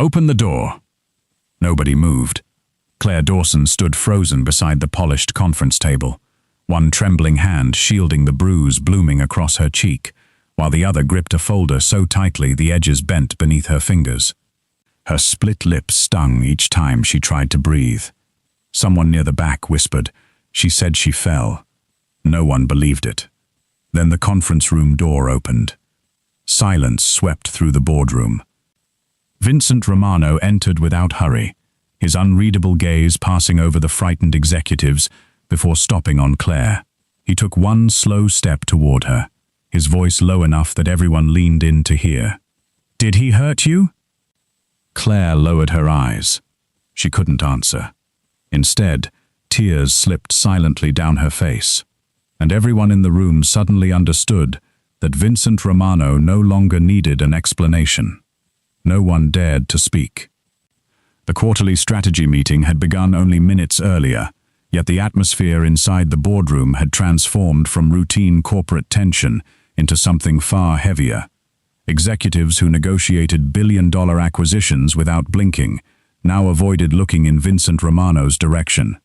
Open the door." Nobody moved. Claire Dawson stood frozen beside the polished conference table, one trembling hand shielding the bruise blooming across her cheek, while the other gripped a folder so tightly the edges bent beneath her fingers. Her split lips stung each time she tried to breathe. Someone near the back whispered, "She said she fell." No one believed it. Then the conference room door opened. Silence swept through the boardroom. Vincent Romano entered without hurry, his unreadable gaze passing over the frightened executives before stopping on Claire. He took one slow step toward her, his voice low enough that everyone leaned in to hear. "Did he hurt you?" Claire lowered her eyes. She couldn't answer. Instead, tears slipped silently down her face, and everyone in the room suddenly understood that Vincent Romano no longer needed an explanation. No one dared to speak. The quarterly strategy meeting had begun only minutes earlier, yet the atmosphere inside the boardroom had transformed from routine corporate tension into something far heavier. Executives who negotiated billion-dollar acquisitions without blinking now avoided looking in Vincent Romano's direction.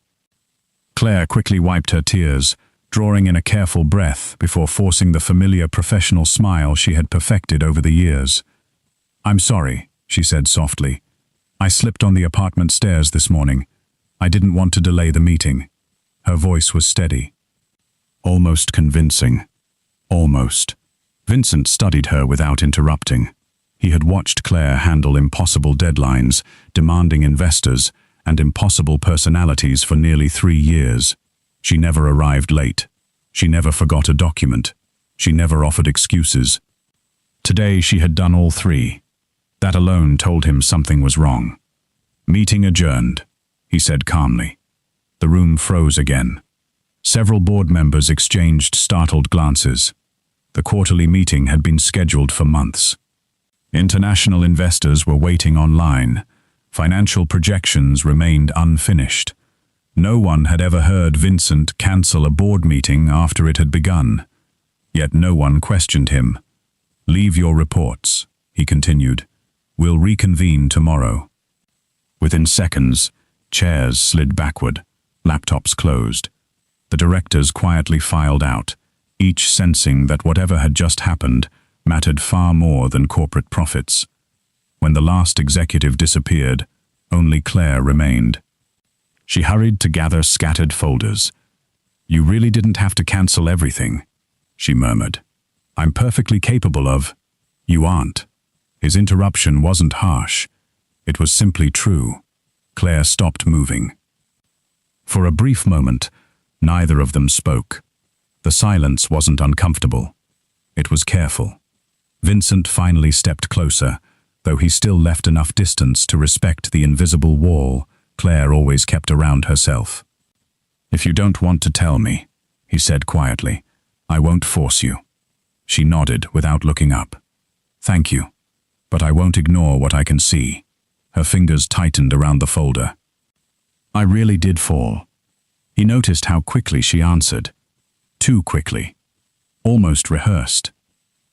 Claire quickly wiped her tears, drawing in a careful breath before forcing the familiar professional smile she had perfected over the years. "I'm sorry," she said softly. "I slipped on the apartment stairs this morning. I didn't want to delay the meeting." Her voice was steady. Almost convincing. Almost. Vincent studied her without interrupting. He had watched Claire handle impossible deadlines, demanding investors, and impossible personalities for nearly 3 years. She never arrived late. She never forgot a document. She never offered excuses. Today she had done all 3. That alone told him something was wrong. "Meeting adjourned," he said calmly. The room froze again. Several board members exchanged startled glances. The quarterly meeting had been scheduled for months. International investors were waiting online. Financial projections remained unfinished. No one had ever heard Vincent cancel a board meeting after it had begun. Yet no one questioned him. "Leave your reports," he continued. "We'll reconvene tomorrow." Within seconds, chairs slid backward, laptops closed. The directors quietly filed out, each sensing that whatever had just happened mattered far more than corporate profits. When the last executive disappeared, only Claire remained. She hurried to gather scattered folders. "You really didn't have to cancel everything," she murmured. "I'm perfectly capable of—" "You aren't." His interruption wasn't harsh. It was simply true. Claire stopped moving. For a brief moment, neither of them spoke. The silence wasn't uncomfortable. It was careful. Vincent finally stepped closer, though he still left enough distance to respect the invisible wall Claire always kept around herself. "If you don't want to tell me," he said quietly, "I won't force you." She nodded without looking up. "Thank you, but I won't ignore what I can see." Her fingers tightened around the folder. "I really did fall." He noticed how quickly she answered. Too quickly. Almost rehearsed.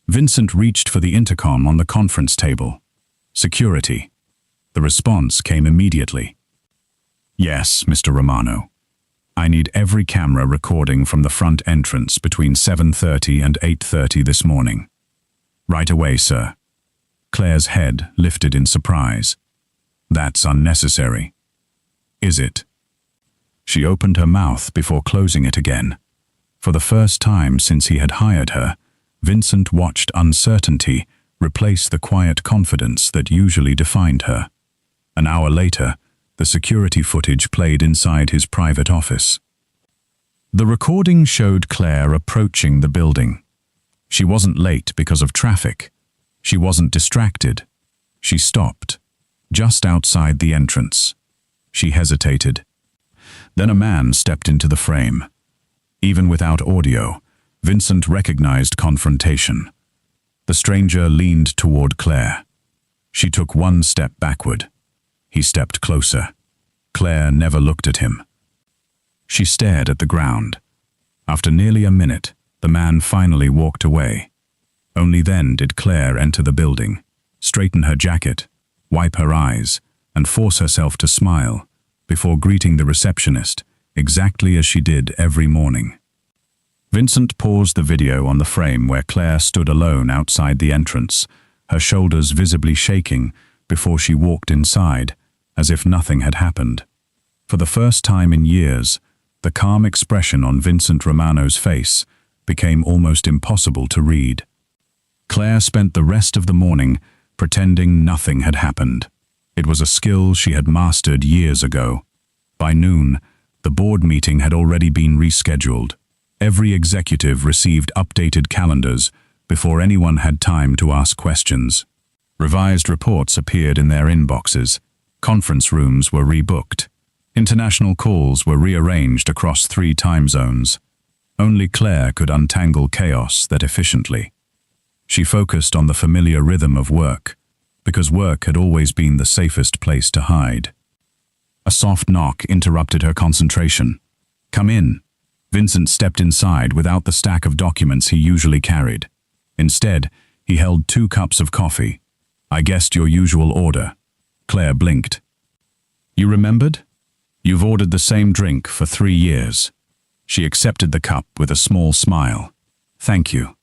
Vincent reached for the intercom on the conference table. "Security." The response came immediately. "Yes, Mr. Romano. I need every camera recording from the front entrance between 7:30 and 8:30 this morning." "Right away, sir." Claire's head lifted in surprise. "That's unnecessary." "Is it?" She opened her mouth before closing it again. For the first time since he had hired her, Vincent watched uncertainty replace the quiet confidence that usually defined her. An hour later, the security footage played inside his private office. The recording showed Claire approaching the building. She wasn't late because of traffic. She wasn't distracted. She stopped, just outside the entrance. She hesitated. Then a man stepped into the frame. Even without audio, Vincent recognized confrontation. The stranger leaned toward Claire. She took one step backward. He stepped closer. Claire never looked at him. She stared at the ground. After nearly a minute, the man finally walked away. Only then did Claire enter the building, straighten her jacket, wipe her eyes, and force herself to smile before greeting the receptionist, exactly as she did every morning. Vincent paused the video on the frame where Claire stood alone outside the entrance, her shoulders visibly shaking before she walked inside, as if nothing had happened. For the first time in years, the calm expression on Vincent Romano's face became almost impossible to read. Claire spent the rest of the morning pretending nothing had happened. It was a skill she had mastered years ago. By noon, the board meeting had already been rescheduled. Every executive received updated calendars before anyone had time to ask questions. Revised reports appeared in their inboxes. Conference rooms were rebooked. International calls were rearranged across 3 time zones. Only Claire could untangle chaos that efficiently. She focused on the familiar rhythm of work, because work had always been the safest place to hide. A soft knock interrupted her concentration. "Come in." Vincent stepped inside without the stack of documents he usually carried. Instead, he held 2 cups of coffee. "I guessed your usual order." Claire blinked. "You remembered? You've ordered the same drink for 3 years." She accepted the cup with a small smile. "Thank you."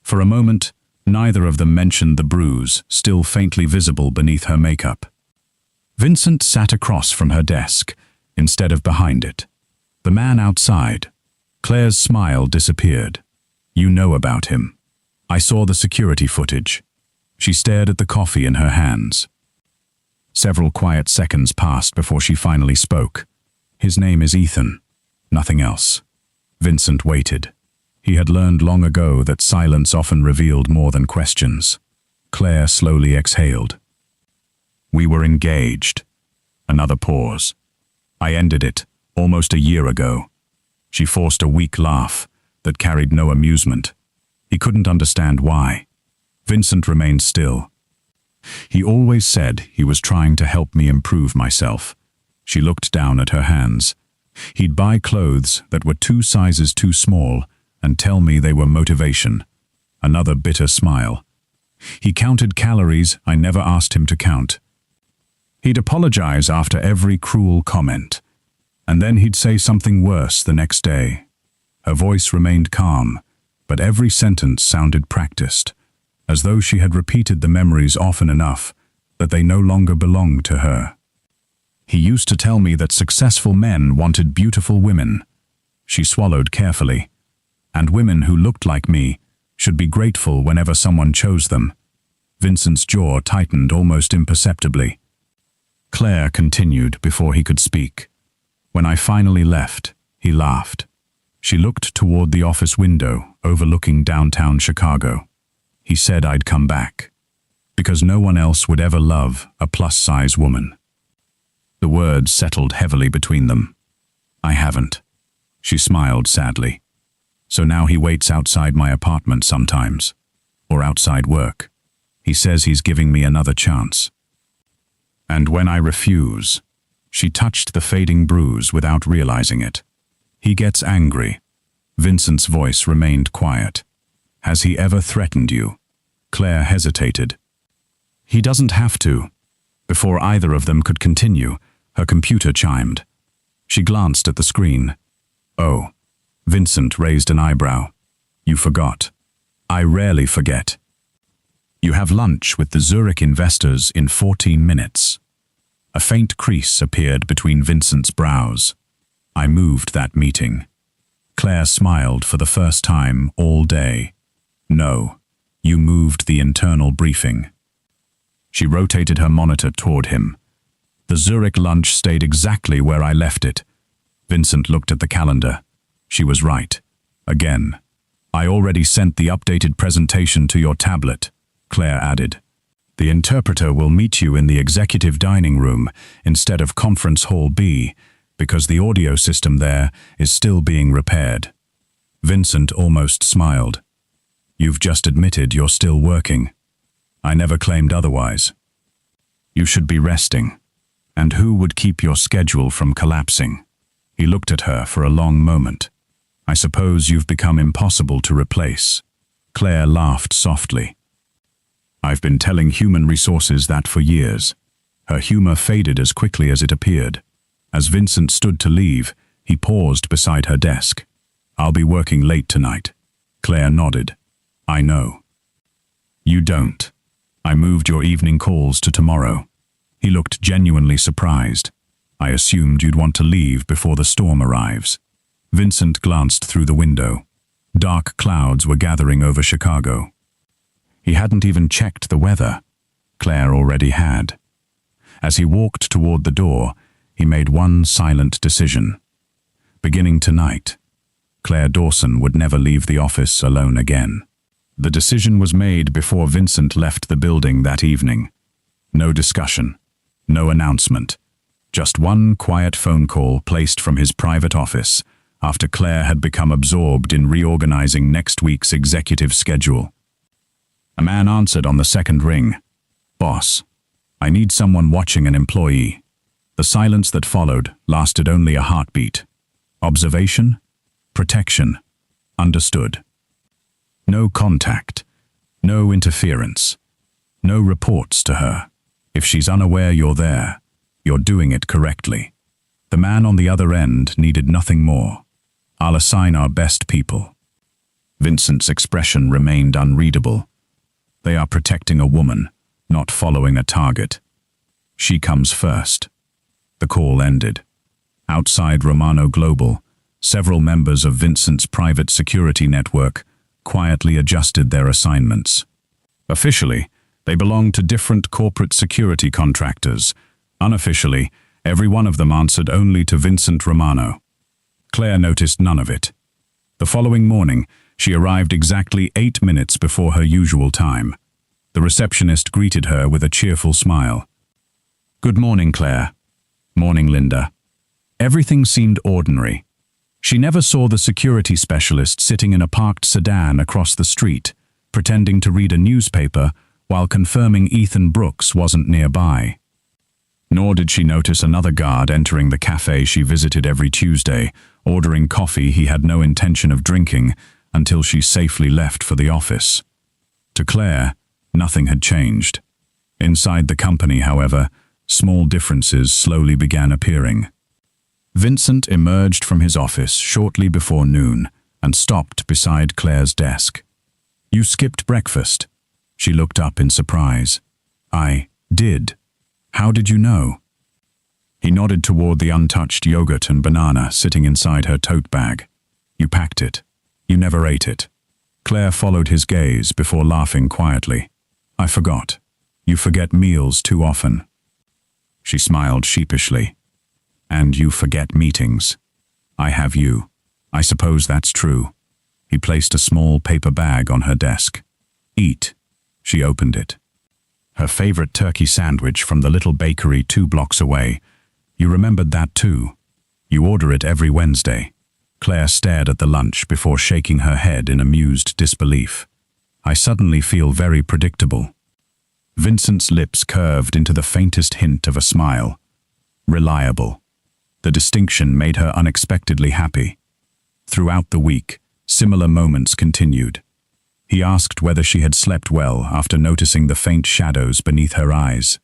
For a moment, neither of them mentioned the bruise, still faintly visible beneath her makeup. Vincent sat across from her desk, instead of behind it. The man outside. Claire's smile disappeared. "You know about him. I saw the security footage." She stared at the coffee in her hands. Several quiet seconds passed before she finally spoke. "His name is Ethan. Nothing else." Vincent waited. He had learned long ago that silence often revealed more than questions. Claire slowly exhaled. "We were engaged." Another pause. "I ended it almost a year ago." She forced a weak laugh that carried no amusement. He couldn't understand why. Vincent remained still. "He always said he was trying to help me improve myself." She looked down at her hands. "He'd buy clothes that were 2 sizes too small and tell me they were motivation." Another bitter smile. "He counted calories I never asked him to count." He'd apologize after every cruel comment, and then he'd say something worse the next day. Her voice remained calm, but every sentence sounded practiced, as though she had repeated the memories often enough that they no longer belonged to her. "He used to tell me that successful men wanted beautiful women." She swallowed carefully. "And women who looked like me should be grateful whenever someone chose them." Vincent's jaw tightened almost imperceptibly. Claire continued before he could speak. "When I finally left, he laughed." She looked toward the office window overlooking downtown Chicago. "He said I'd come back, because no one else would ever love a plus-size woman." The words settled heavily between them. "I haven't." She smiled sadly. "So now he waits outside my apartment sometimes, or outside work. He says he's giving me another chance. And when I refuse," she touched the fading bruise without realizing it, "he gets angry." Vincent's voice remained quiet. "Has he ever threatened you?" Claire hesitated. "He doesn't have to." Before either of them could continue, her computer chimed. She glanced at the screen. "Oh." Vincent raised an eyebrow. "You forgot." "I rarely forget." "You have lunch with the Zurich investors in 14 minutes. A faint crease appeared between Vincent's brows. "I moved that meeting." Claire smiled for the first time all day. "No, you moved the internal briefing." She rotated her monitor toward him. "The Zurich lunch stayed exactly where I left it." Vincent looked at the calendar. She was right. Again. "I already sent the updated presentation to your tablet," Claire added. "The interpreter will meet you in the executive dining room instead of Conference Hall B, because the audio system there is still being repaired." Vincent almost smiled. "You've just admitted you're still working." "I never claimed otherwise." "You should be resting. And who would keep your schedule from collapsing?" He looked at her for a long moment. "I suppose you've become impossible to replace." Claire laughed softly. "I've been telling human resources that for years." Her humor faded as quickly as it appeared. As Vincent stood to leave, he paused beside her desk. "I'll be working late tonight." Claire nodded. "I know." "You don't. I moved your evening calls to tomorrow." He looked genuinely surprised. "I assumed you'd want to leave before the storm arrives." Vincent glanced through the window. Dark clouds were gathering over Chicago. He hadn't even checked the weather. Claire already had. As he walked toward the door, he made one silent decision. Beginning tonight, Claire Dawson would never leave the office alone again. The decision was made before Vincent left the building that evening. No discussion, no announcement. Just one quiet phone call placed from his private office after Claire had become absorbed in reorganizing next week's executive schedule. A man answered on the second ring. "Boss, I need someone watching an employee." The silence that followed lasted only a heartbeat. Observation? Protection. Understood. No contact. No interference. No reports to her. If she's unaware you're there, you're doing it correctly. The man on the other end needed nothing more. "I'll assign our best people." Vincent's expression remained unreadable. They are protecting a woman, not following a target. She comes first. The call ended. Outside Romano Global, several members of Vincent's private security network quietly adjusted their assignments. Officially, they belonged to different corporate security contractors. Unofficially, every one of them answered only to Vincent Romano. Claire noticed none of it. The following morning, she arrived exactly 8 minutes before her usual time. The receptionist greeted her with a cheerful smile. "Good morning, Claire." "Morning, Linda." Everything seemed ordinary. She never saw the security specialist sitting in a parked sedan across the street, pretending to read a newspaper while confirming Ethan Brooks wasn't nearby. Nor did she notice another guard entering the cafe she visited every Tuesday, ordering coffee he had no intention of drinking until she safely left for the office. To Claire, nothing had changed. Inside the company, however, small differences slowly began appearing. Vincent emerged from his office shortly before noon and stopped beside Claire's desk. "You skipped breakfast." She looked up in surprise. "I did. How did you know?" He nodded toward the untouched yogurt and banana sitting inside her tote bag. "You packed it. You never ate it." Claire followed his gaze before laughing quietly. "I forgot. You forget meals too often." She smiled sheepishly. "And you forget meetings. I have you. I suppose that's true." He placed a small paper bag on her desk. "Eat." She opened it. Her favorite turkey sandwich from the little bakery 2 blocks away. You remembered that too. You order it every Wednesday. Claire stared at the lunch before shaking her head in amused disbelief. "I suddenly feel very predictable." Vincent's lips curved into the faintest hint of a smile. Reliable. The distinction made her unexpectedly happy. Throughout the week, similar moments continued. He asked whether she had slept well after noticing the faint shadows beneath her eyes.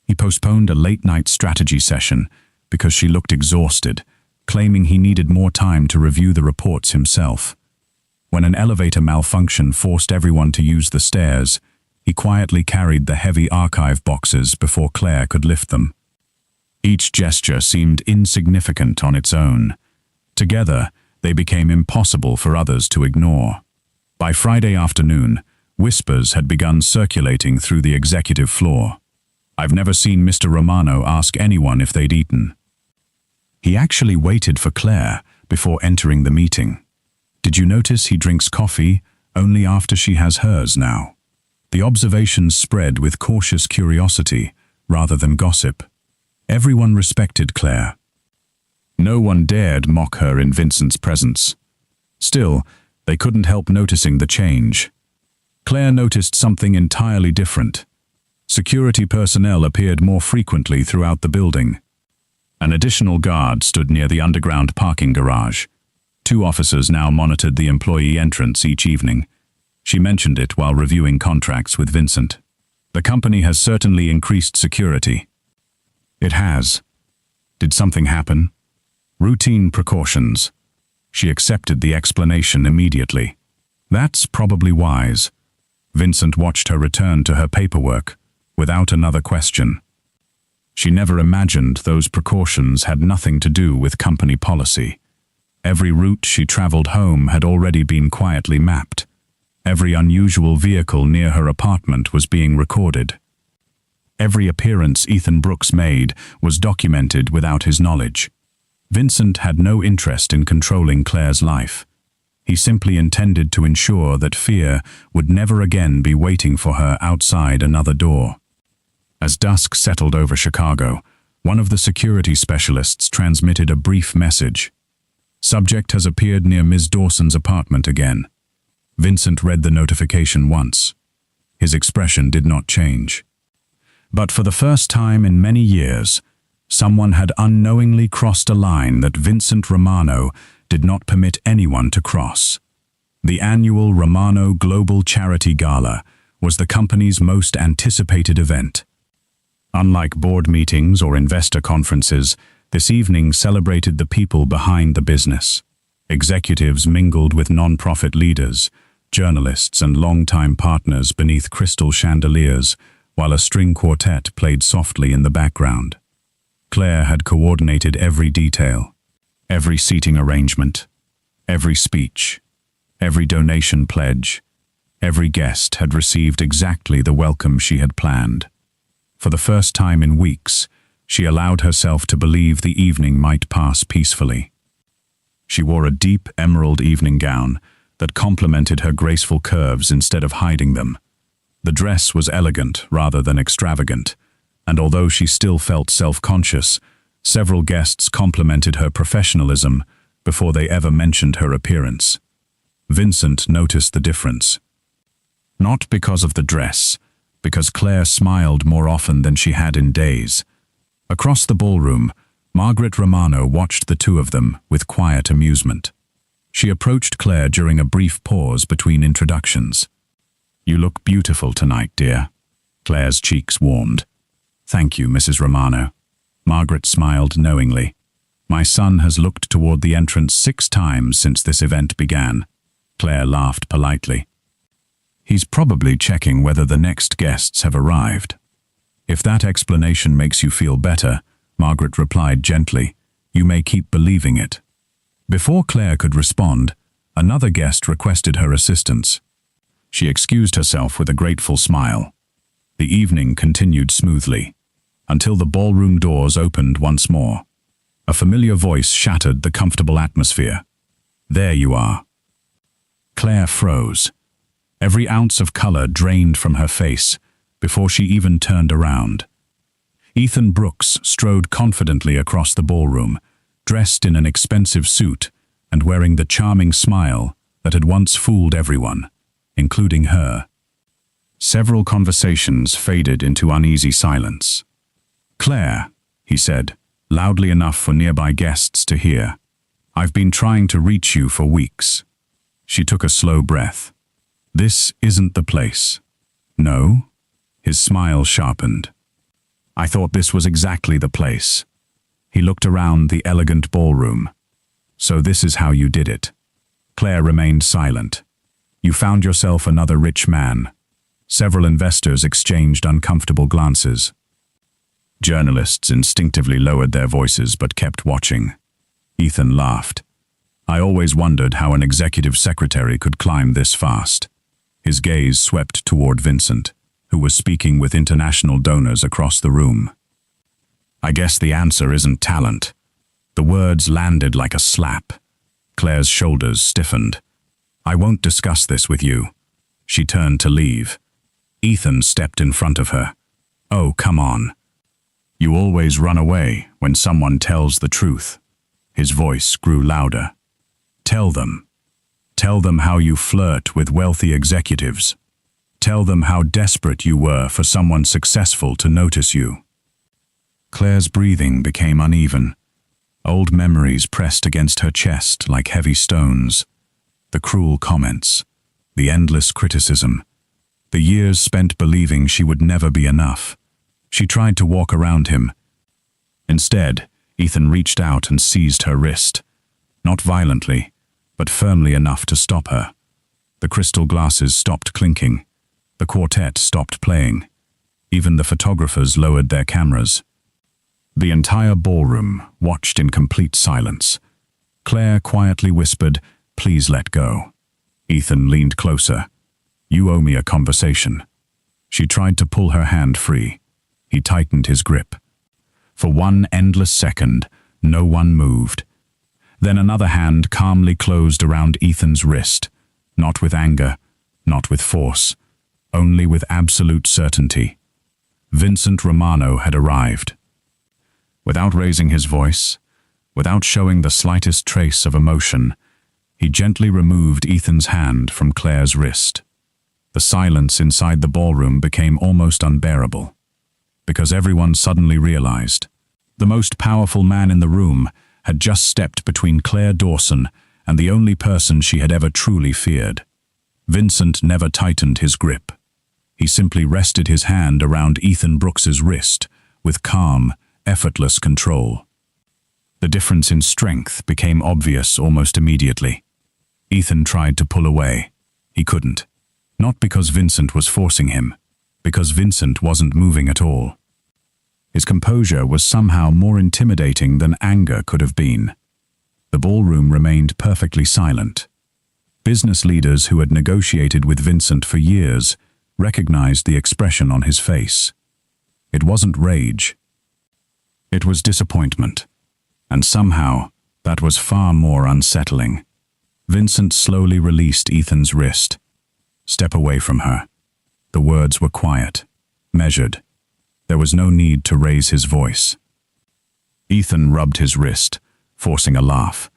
He postponed a late-night strategy session because she looked exhausted, claiming he needed more time to review the reports himself. When an elevator malfunction forced everyone to use the stairs, he quietly carried the heavy archive boxes before Claire could lift them. Each gesture seemed insignificant on its own. Together, they became impossible for others to ignore. By Friday afternoon, whispers had begun circulating through the executive floor. "I've never seen Mr. Romano ask anyone if they'd eaten." He actually waited for Claire before entering the meeting. "Did you notice he drinks coffee only after she has hers now?" The observations spread with cautious curiosity rather than gossip. Everyone respected Claire. No one dared mock her in Vincent's presence. Still, they couldn't help noticing the change. Claire noticed something entirely different. Security personnel appeared more frequently throughout the building. An additional guard stood near the underground parking garage. 2 officers now monitored the employee entrance each evening. She mentioned it while reviewing contracts with Vincent. "The company has certainly increased security," It has. Did something happen? Routine precautions. She accepted the explanation immediately. That's probably wise. Vincent watched her return to her paperwork, without another question. She never imagined those precautions had nothing to do with company policy. Every route she traveled home had already been quietly mapped. Every unusual vehicle near her apartment was being recorded. Every appearance Ethan Brooks made was documented without his knowledge. Vincent had no interest in controlling Claire's life. He simply intended to ensure that fear would never again be waiting for her outside another door. As dusk settled over Chicago, one of the security specialists transmitted a brief message. Subject has appeared near Ms. Dawson's apartment again. Vincent read the notification once. His expression did not change. But for the first time in many years, someone had unknowingly crossed a line that Vincent Romano did not permit anyone to cross. The annual Romano Global Charity Gala was the company's most anticipated event. Unlike board meetings or investor conferences, this evening celebrated the people behind the business. Executives mingled with non-profit leaders, journalists and longtime partners beneath crystal chandeliers, while a string quartet played softly in the background. Claire had coordinated every detail, every seating arrangement, every speech, every donation pledge. Every guest had received exactly the welcome she had planned. For the first time in weeks, she allowed herself to believe the evening might pass peacefully. She wore a deep emerald evening gown that complemented her graceful curves instead of hiding them. The dress was elegant rather than extravagant, and although she still felt self-conscious, several guests complimented her professionalism before they ever mentioned her appearance. Vincent noticed the difference. Not because of the dress, because Claire smiled more often than she had in days. Across the ballroom, Margaret Romano watched the two of them with quiet amusement. She approached Claire during a brief pause between introductions. "You look beautiful tonight, dear." Claire's cheeks warmed. "Thank you, Mrs. Romano." Margaret smiled knowingly. "My son has looked toward the entrance 6 times since this event began." Claire laughed politely. "He's probably checking whether the next guests have arrived." "If that explanation makes you feel better," Margaret replied gently, "you may keep believing it." Before Claire could respond, another guest requested her assistance. She excused herself with a grateful smile. The evening continued smoothly, until the ballroom doors opened once more. A familiar voice shattered the comfortable atmosphere. "There you are." Claire froze. Every ounce of color drained from her face before she even turned around. Ethan Brooks strode confidently across the ballroom, dressed in an expensive suit and wearing the charming smile that had once fooled everyone, including her. Several conversations faded into uneasy silence. "Claire," he said, loudly enough for nearby guests to hear, "I've been trying to reach you for weeks." She took a slow breath. "This isn't the place." "No?" His smile sharpened. "I thought this was exactly the place." He looked around the elegant ballroom. "So this is how you did it." Claire remained silent. "You found yourself another rich man." Several investors exchanged uncomfortable glances. Journalists instinctively lowered their voices but kept watching. Ethan laughed. "I always wondered how an executive secretary could climb this fast." His gaze swept toward Vincent, who was speaking with international donors across the room. "I guess the answer isn't talent." The words landed like a slap. Claire's shoulders stiffened. "I won't discuss this with you." She turned to leave. Ethan stepped in front of her. "Oh, come on. You always run away when someone tells the truth." His voice grew louder. "Tell them. Tell them how you flirt with wealthy executives. Tell them how desperate you were for someone successful to notice you." Claire's breathing became uneven. Old memories pressed against her chest like heavy stones. The cruel comments, the endless criticism, the years spent believing she would never be enough. She tried to walk around him, Instead, Ethan reached out and seized her wrist. Not violently, but firmly enough to stop her. The crystal glasses stopped clinking. The quartet stopped playing. Even the photographers lowered their cameras. The entire ballroom watched in complete silence. Claire quietly whispered, "Please let go." Ethan leaned closer. "You owe me a conversation." She tried to pull her hand free. He tightened his grip. For one endless second, no one moved. Then another hand calmly closed around Ethan's wrist, not with anger, not with force, only with absolute certainty. Vincent Romano had arrived. Without raising his voice, without showing the slightest trace of emotion, he gently removed Ethan's hand from Claire's wrist. The silence inside the ballroom became almost unbearable, because everyone suddenly realized the most powerful man in the room had just stepped between Claire Dawson and the only person she had ever truly feared. Vincent never tightened his grip. He simply rested his hand around Ethan Brooks's wrist with calm, effortless control. The difference in strength became obvious almost immediately. Ethan tried to pull away. He couldn't. Not because Vincent was forcing him, because Vincent wasn't moving at all. His composure was somehow more intimidating than anger could have been. The ballroom remained perfectly silent. Business leaders who had negotiated with Vincent for years recognized the expression on his face. It wasn't rage. It was disappointment. And somehow, that was far more unsettling. Vincent slowly released Ethan's wrist. "Step away from her." The words were quiet, measured. There was no need to raise his voice. Ethan rubbed his wrist, forcing a laugh.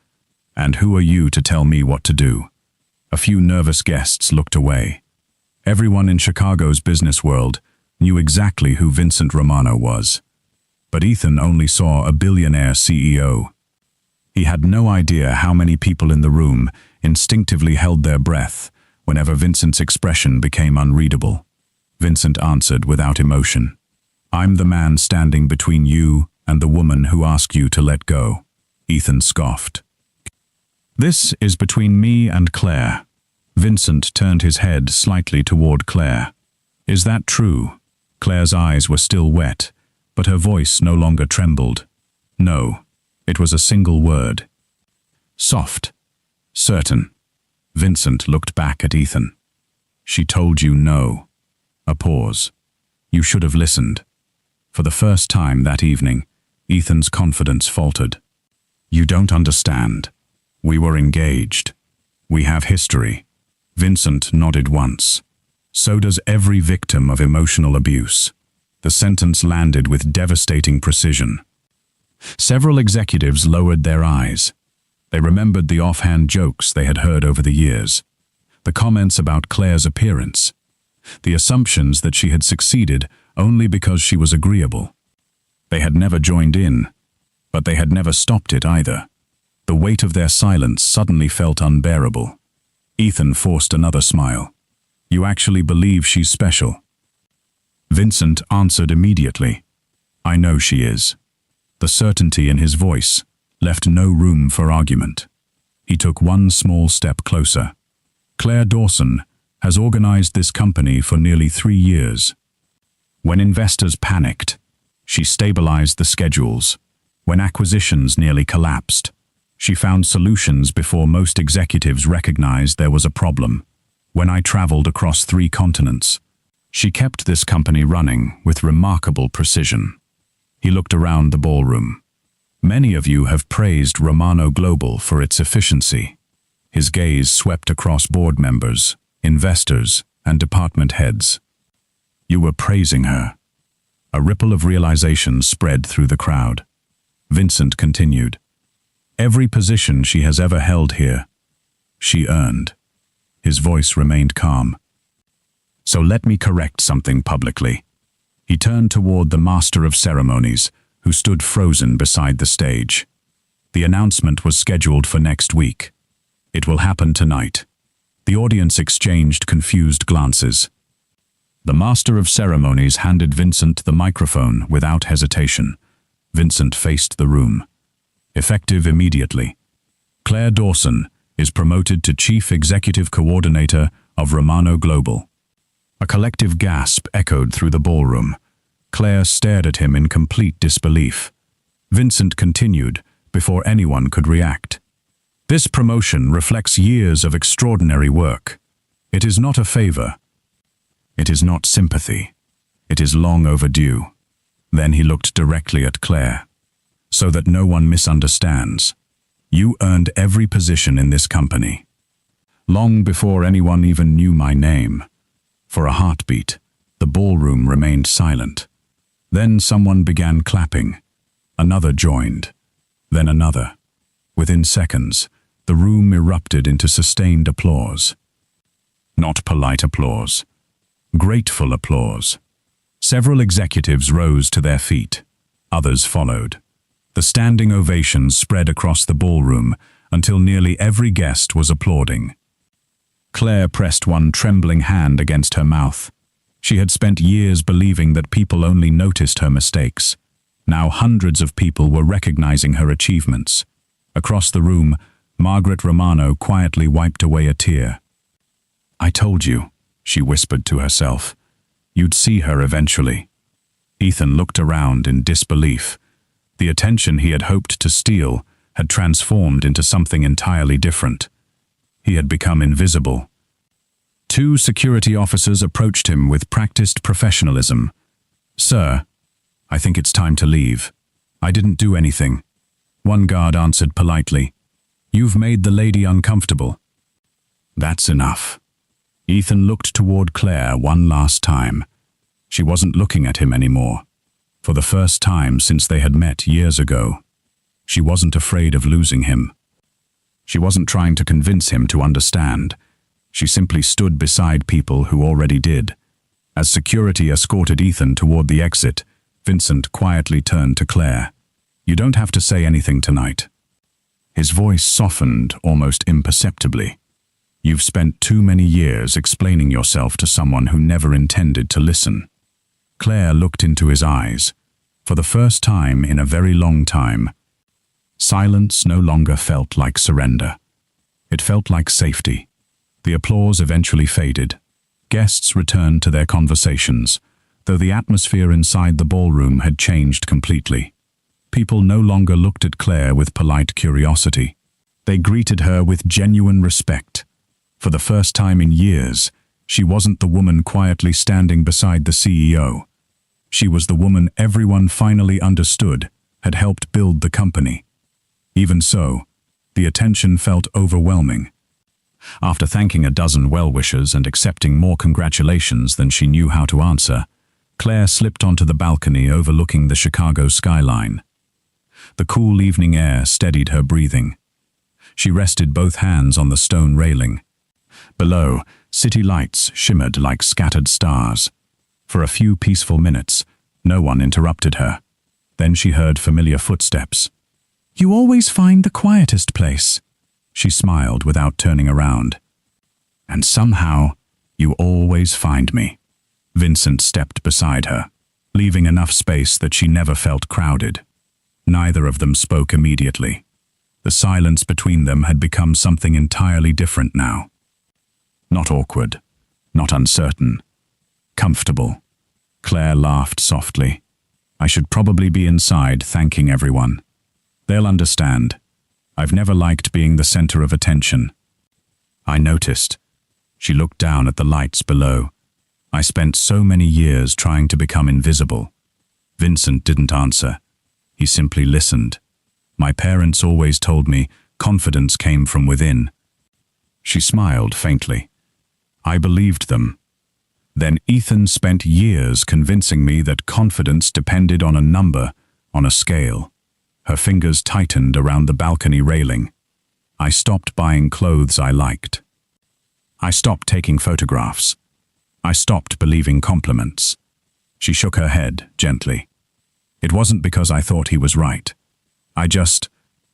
"And who are you to tell me what to do?" A few nervous guests looked away. Everyone in Chicago's business world knew exactly who Vincent Romano was. But Ethan only saw a billionaire CEO. He had no idea how many people in the room instinctively held their breath whenever Vincent's expression became unreadable. Vincent answered without emotion. "I'm the man standing between you and the woman who asked you to let go." Ethan scoffed. "This is between me and Claire." Vincent turned his head slightly toward Claire. "Is that true?" Claire's eyes were still wet, but her voice no longer trembled. "No." It was a single word. Soft. Certain. Vincent looked back at Ethan. "She told you no." A pause. "You should have listened." For the first time that evening, Ethan's confidence faltered. "You don't understand. We were engaged. We have history." Vincent nodded once. "So does every victim of emotional abuse." The sentence landed with devastating precision. Several executives lowered their eyes. They remembered the offhand jokes they had heard over the years, the comments about Claire's appearance, the assumptions that she had succeeded only because she was agreeable. They had never joined in, but they had never stopped it either. The weight of their silence suddenly felt unbearable. Ethan forced another smile. "You actually believe she's special?" Vincent answered immediately. "I know she is." The certainty in his voice left no room for argument. He took one small step closer. "Claire Dawson has organized this company for nearly 3 years. When investors panicked, she stabilized the schedules. When acquisitions nearly collapsed, she found solutions before most executives recognized there was a problem. When I traveled across 3 continents, she kept this company running with remarkable precision." He looked around the ballroom. "Many of you have praised Romano Global for its efficiency." His gaze swept across board members, investors, and department heads. "You were praising her." A ripple of realization spread through the crowd. Vincent continued. "Every position she has ever held here, she earned." His voice remained calm. "So let me correct something publicly." He turned toward the master of ceremonies, who stood frozen beside the stage. The announcement was scheduled for next week. It will happen tonight. The audience exchanged confused glances. The master of ceremonies handed Vincent the microphone without hesitation. Vincent faced the room. Effective immediately. Claire Dawson is promoted to Chief Executive Coordinator of Romano Global. A collective gasp echoed through the ballroom. Claire stared at him in complete disbelief. Vincent continued before anyone could react. This promotion reflects years of extraordinary work. It is not a favor. It is not sympathy. It is long overdue. Then he looked directly at Claire. So that no one misunderstands. You earned every position in this company. Long before anyone even knew my name. For a heartbeat, the ballroom remained silent. Then someone began clapping. Another joined. Then another. Within seconds, the room erupted into sustained applause. Not polite applause. Grateful applause. Several executives rose to their feet. Others followed. The standing ovations spread across the ballroom until nearly every guest was applauding. Claire pressed one trembling hand against her mouth. She had spent years believing that people only noticed her mistakes. Now hundreds of people were recognizing her achievements. Across the room, Margaret Romano quietly wiped away a tear. "I told you," she whispered to herself. "You'd see her eventually." Ethan looked around in disbelief. The attention he had hoped to steal had transformed into something entirely different. He had become invisible. Two security officers approached him with practiced professionalism. "Sir, I think it's time to leave. I didn't do anything." One guard answered politely, "You've made the lady uncomfortable." "That's enough." Ethan looked toward Claire one last time. She wasn't looking at him anymore. For the first time since they had met years ago. She wasn't afraid of losing him. She wasn't trying to convince him to understand. She simply stood beside people who already did. As security escorted Ethan toward the exit, Vincent quietly turned to Claire. "You don't have to say anything tonight." His voice softened almost imperceptibly. "You've spent too many years explaining yourself to someone who never intended to listen." Claire looked into his eyes. For the first time in a very long time, silence no longer felt like surrender. It felt like safety. The applause eventually faded. Guests returned to their conversations, though the atmosphere inside the ballroom had changed completely. People no longer looked at Claire with polite curiosity. They greeted her with genuine respect. For the first time in years, she wasn't the woman quietly standing beside the CEO. She was the woman everyone finally understood had helped build the company. Even so, the attention felt overwhelming. After thanking a dozen well-wishers and accepting more congratulations than she knew how to answer, Claire slipped onto the balcony overlooking the Chicago skyline. The cool evening air steadied her breathing. She rested both hands on the stone railing. Below, city lights shimmered like scattered stars. For a few peaceful minutes, no one interrupted her. Then she heard familiar footsteps. "You always find the quietest place," she smiled without turning around. "And somehow, you always find me." Vincent stepped beside her, leaving enough space that she never felt crowded. Neither of them spoke immediately. The silence between them had become something entirely different now. Not awkward, not uncertain, comfortable. Claire laughed softly. "I should probably be inside thanking everyone. They'll understand. I've never liked being the center of attention." I noticed. She looked down at the lights below. "I spent so many years trying to become invisible." Vincent didn't answer. He simply listened. "My parents always told me confidence came from within." She smiled faintly. I believed them. Then Ethan spent years convincing me that confidence depended on a number, on a scale. Her fingers tightened around the balcony railing. I stopped buying clothes I liked. I stopped taking photographs. I stopped believing compliments. She shook her head gently. It wasn't because I thought he was right. I just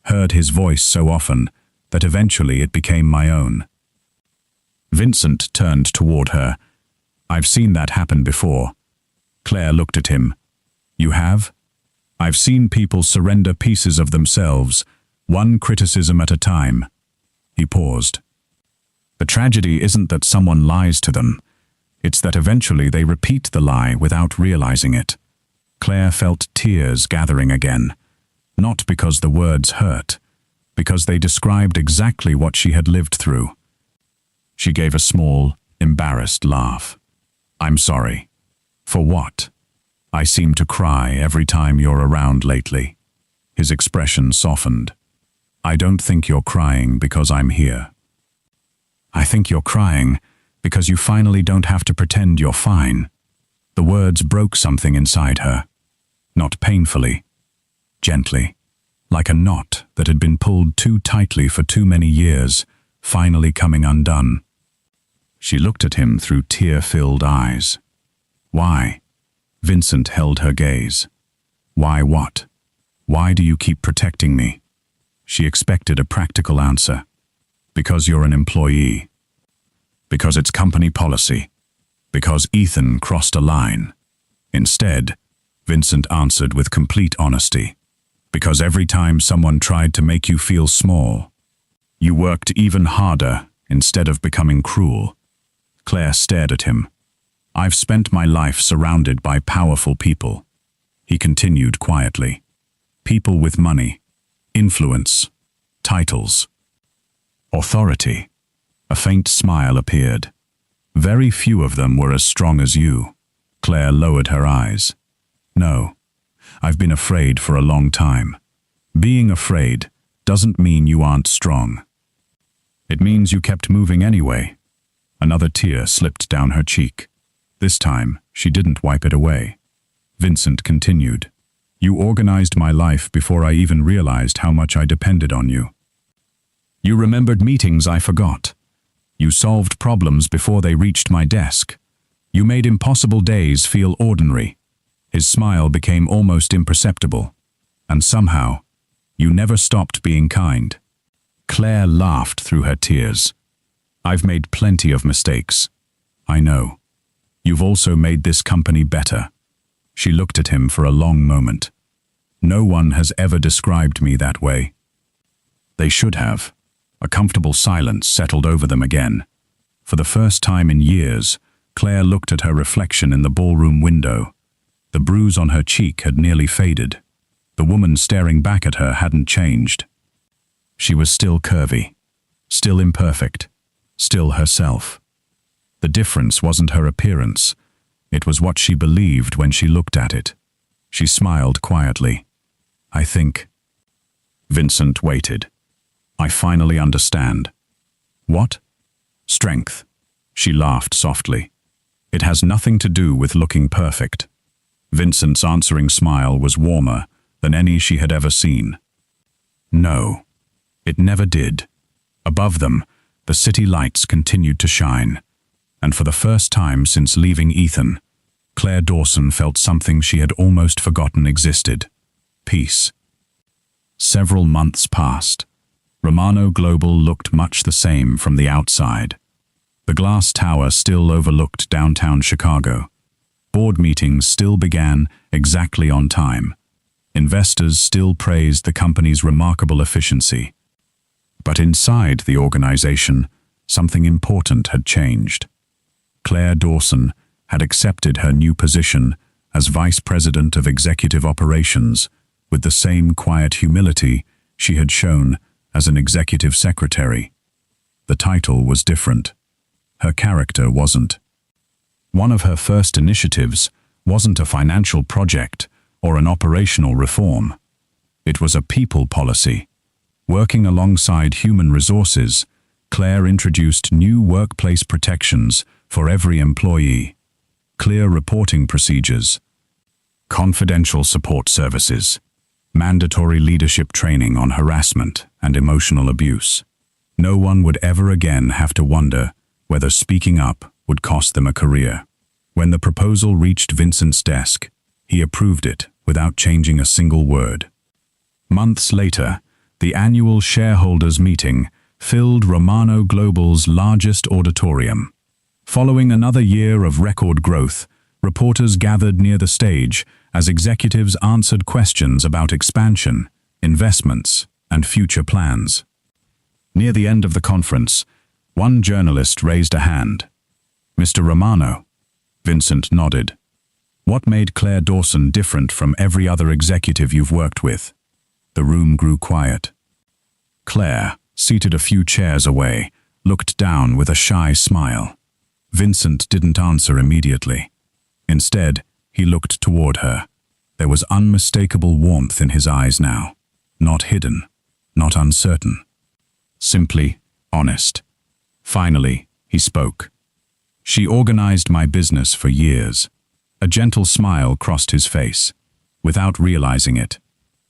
heard his voice so often that eventually it became my own. Vincent turned toward her. "I've seen that happen before." Claire looked at him. "You have?" I've seen people surrender pieces of themselves, one criticism at a time. He paused. The tragedy isn't that someone lies to them. It's that eventually they repeat the lie without realizing it. Claire felt tears gathering again, not because the words hurt, because they described exactly what she had lived through. She gave a small, embarrassed laugh. I'm sorry. For what? I seem to cry every time you're around lately. His expression softened. I don't think you're crying because I'm here. I think you're crying because you finally don't have to pretend you're fine. The words broke something inside her. Not painfully, gently, like a knot that had been pulled too tightly for too many years, finally coming undone. She looked at him through tear-filled eyes. Why? Vincent held her gaze. Why what? Why do you keep protecting me? She expected a practical answer. Because you're an employee. Because it's company policy. Because Ethan crossed a line. Instead, Vincent answered with complete honesty. Because every time someone tried to make you feel small, you worked even harder instead of becoming cruel. Claire stared at him. I've spent my life surrounded by powerful people. He continued quietly. People with money, influence, titles, authority. A faint smile appeared. Very few of them were as strong as you. Claire lowered her eyes. No, I've been afraid for a long time. Being afraid doesn't mean you aren't strong. It means you kept moving anyway. Another tear slipped down her cheek. This time, she didn't wipe it away. Vincent continued. You organized my life before I even realized how much I depended on you. You remembered meetings I forgot. You solved problems before they reached my desk. You made impossible days feel ordinary. His smile became almost imperceptible. And somehow, you never stopped being kind. Claire laughed through her tears. I've made plenty of mistakes. I know. You've also made this company better. She looked at him for a long moment. No one has ever described me that way. They should have. A comfortable silence settled over them again. For the first time in years, Claire looked at her reflection in the ballroom window. The bruise on her cheek had nearly faded. The woman staring back at her hadn't changed. She was still curvy, still imperfect, still herself. The difference wasn't her appearance. It was what she believed when she looked at it. She smiled quietly. I think. Vincent waited. I finally understand. What? Strength. She laughed softly. It has nothing to do with looking perfect. Vincent's answering smile was warmer than any she had ever seen. No, it never did. Above them, the city lights continued to shine. And for the first time since leaving Ethan, Claire Dawson felt something she had almost forgotten existed. Peace. Several months passed. Romano Global looked much the same from the outside. The glass tower still overlooked downtown Chicago. Board meetings still began exactly on time. Investors still praised the company's remarkable efficiency. But inside the organization, something important had changed. Claire Dawson had accepted her new position as Vice President of Executive Operations with the same quiet humility she had shown as an executive secretary. The title was different. Her character wasn't. One of her first initiatives wasn't a financial project or an operational reform. It was a people policy. Working alongside human resources, Claire introduced new workplace protections for every employee, clear reporting procedures, confidential support services, mandatory leadership training on harassment and emotional abuse. No one would ever again have to wonder whether speaking up would cost them a career. When the proposal reached Vincent's desk, he approved it without changing a single word. Months later, the annual shareholders' meeting filled Romano Global's largest auditorium. Following another year of record growth, reporters gathered near the stage as executives answered questions about expansion, investments, and future plans. Near the end of the conference, one journalist raised a hand. "Mr. Romano." Vincent nodded. "What made Claire Dawson different from every other executive you've worked with?" The room grew quiet. Claire, seated a few chairs away, looked down with a shy smile. Vincent didn't answer immediately. Instead, he looked toward her. There was unmistakable warmth in his eyes now. Not hidden, not uncertain. Simply honest. Finally, he spoke. "She organized my business for years." A gentle smile crossed his face. Without realizing it,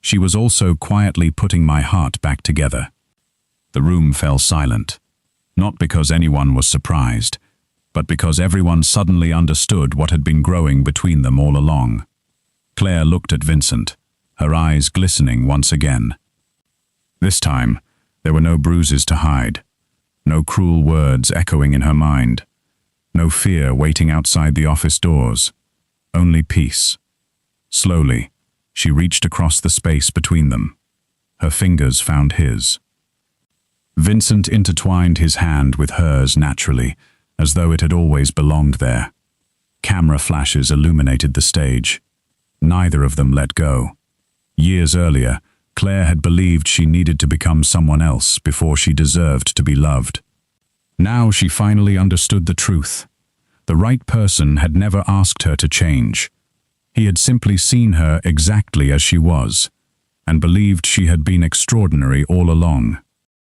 she was also quietly putting my heart back together. The room fell silent, not because anyone was surprised, but because everyone suddenly understood what had been growing between them all along. Claire looked at Vincent, her eyes glistening once again. This time, there were no bruises to hide, no cruel words echoing in her mind, no fear waiting outside the office doors, only peace. Slowly, she reached across the space between them. Her fingers found his. Vincent intertwined his hand with hers naturally, as though it had always belonged there. Camera flashes illuminated the stage. Neither of them let go. Years earlier, Claire had believed she needed to become someone else before she deserved to be loved. Now she finally understood the truth. The right person had never asked her to change. He had simply seen her exactly as she was, and believed she had been extraordinary all along.